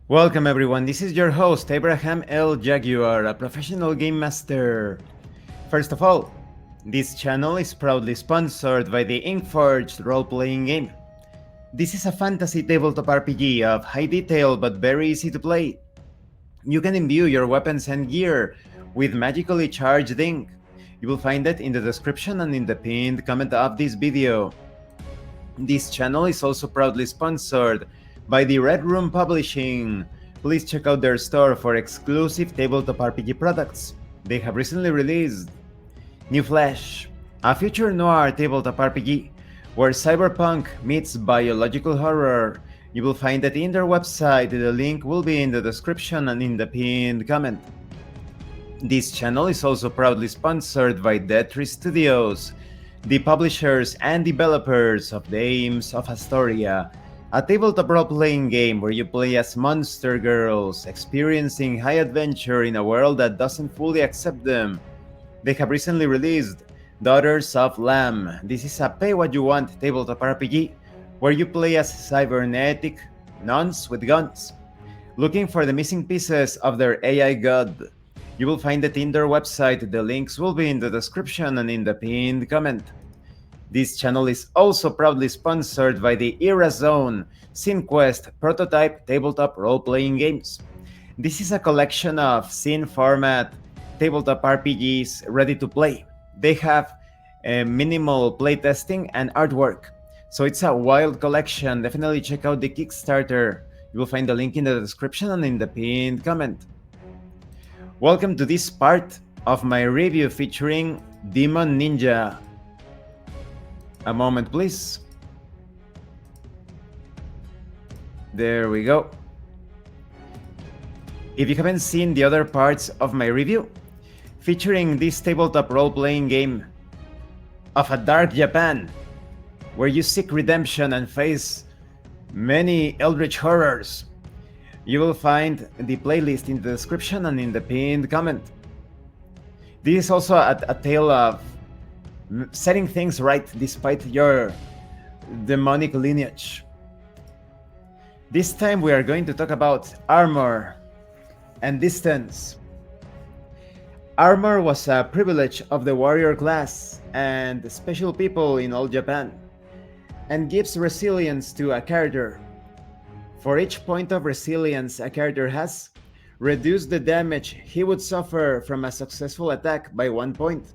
Welcome everyone, this is your host Abraham L. Jaguar, a professional game master. First of all, this channel is proudly sponsored by the Inkforged role-playing game. This is a fantasy tabletop RPG of high detail but very easy to play. You can imbue your weapons and gear with magically charged ink. You will find it in the description and in the pinned comment of this video. This channel is also proudly sponsored by the Red Room Publishing. Please check out their store for exclusive tabletop RPG products. They have recently released New Flesh, a future noir tabletop RPG where cyberpunk meets biological horror. You will find it in their website. The link will be in the description and in the pinned comment. This channel is also proudly sponsored by Dead3 Studios, the publishers and developers of Dames of Asstoria, a tabletop role-playing game where you play as monster girls, experiencing high adventure in a world that doesn't fully accept them. They have recently released Daughters of Lamb. This is a pay-what-you-want tabletop RPG where you play as cybernetic nuns with guns, looking for the missing pieces of their AI god. You will find it in their website. The links will be in the description and in the pinned comment. This channel is also proudly sponsored by the Era Zone SceneQuest prototype tabletop role-playing games. This is a collection of scene format tabletop RPGs ready to play. They have minimal playtesting and artwork, so it's a wild collection. Definitely check out the Kickstarter. You will find the link in the description and in the pinned comment. Welcome to this part of my review featuring Demon Ninja. A moment, please. There we go. If you haven't seen the other parts of my review, featuring this tabletop role-playing game of a dark Japan, where you seek redemption and face many eldritch horrors, you will find the playlist in the description and in the pinned comment. This is also a tale of setting things right despite your demonic lineage. This time we are going to talk about armor and distance. Armor was a privilege of the warrior class and special people in all Japan, and gives resilience to a character. For each point of resilience a character has, reduce the damage he would suffer from a successful attack by 1 point.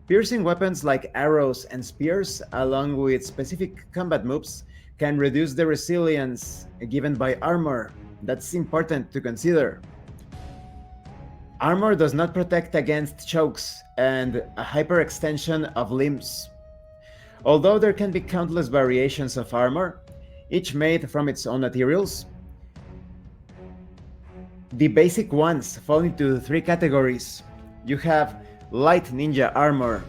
Piercing weapons like arrows and spears, along with specific combat moves, can reduce the resilience given by armor. That's important to consider. Armor does not protect against chokes and a hyperextension of limbs. Although there can be countless variations of armor, each made from its own materials, the basic ones fall into 3 categories. You have light ninja armor,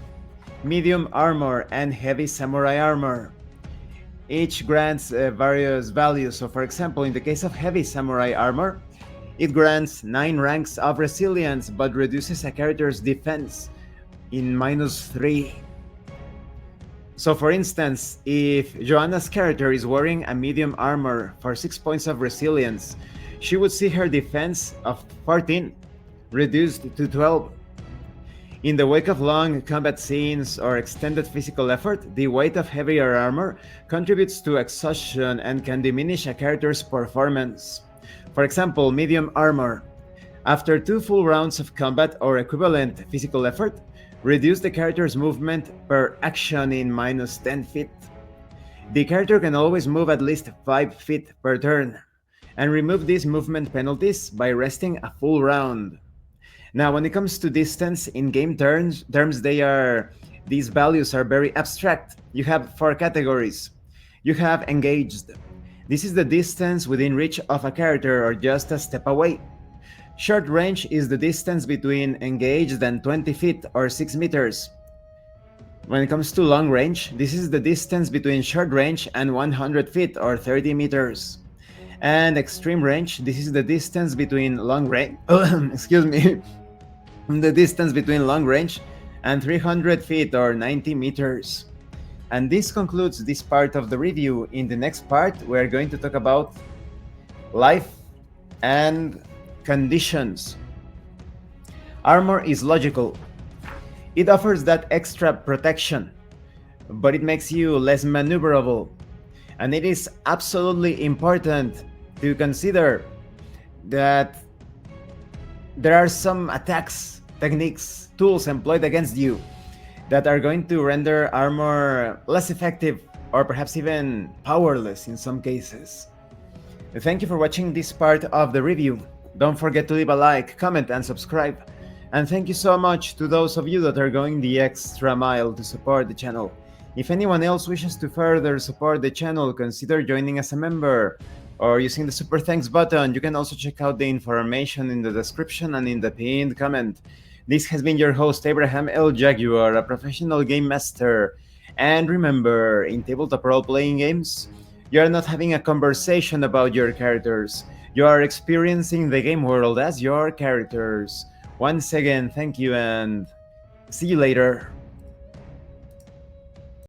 medium armor, and heavy samurai armor. Each grants various values. So for example, in the case of heavy samurai armor, it grants 9 ranks of resilience but reduces a character's defense in -3. So for instance, if Joanna's character is wearing a medium armor for 6 points of resilience, she would see her defense of 14 reduced to 12. In the wake of long combat scenes or extended physical effort, the weight of heavier armor contributes to exhaustion and can diminish a character's performance. For example, medium armor. After 2 full rounds of combat or equivalent physical effort, reduce the character's movement per action in -10 feet. The character can always move at least 5 feet per turn, and remove these movement penalties by resting a full round. Now, when it comes to distance in game terms, these values are very abstract. You have 4 categories. You have engaged. This is the distance within reach of a character or just a step away. Short range is the distance between engaged and 20 feet or 6 meters. When it comes to long range, this is the distance between short range and 100 feet or 30 meters. And extreme range, this is the distance between long range, excuse me, the distance between long range and 300 feet or 90 meters. And this concludes this part of the review. In the next part, we're going to talk about life And conditions. Armor is logical. It offers that extra protection, but it makes you less maneuverable. And it is absolutely important to consider that there are some attacks, techniques, tools employed against you that are going to render armor less effective or perhaps even powerless in some cases. Thank you for watching this part of the review. Don't forget to leave a like, comment, and subscribe. And thank you so much to those of you that are going the extra mile to support the channel. If anyone else wishes to further support the channel, consider joining as a member or using the super thanks button. You can also check out the information in the description and in the pinned comment. This has been your host, Abraham L. Jaguar, a professional game master. And remember, in tabletop role-playing games, you are not having a conversation about your characters. You are experiencing the game world as your characters. Once again, thank you and see you later.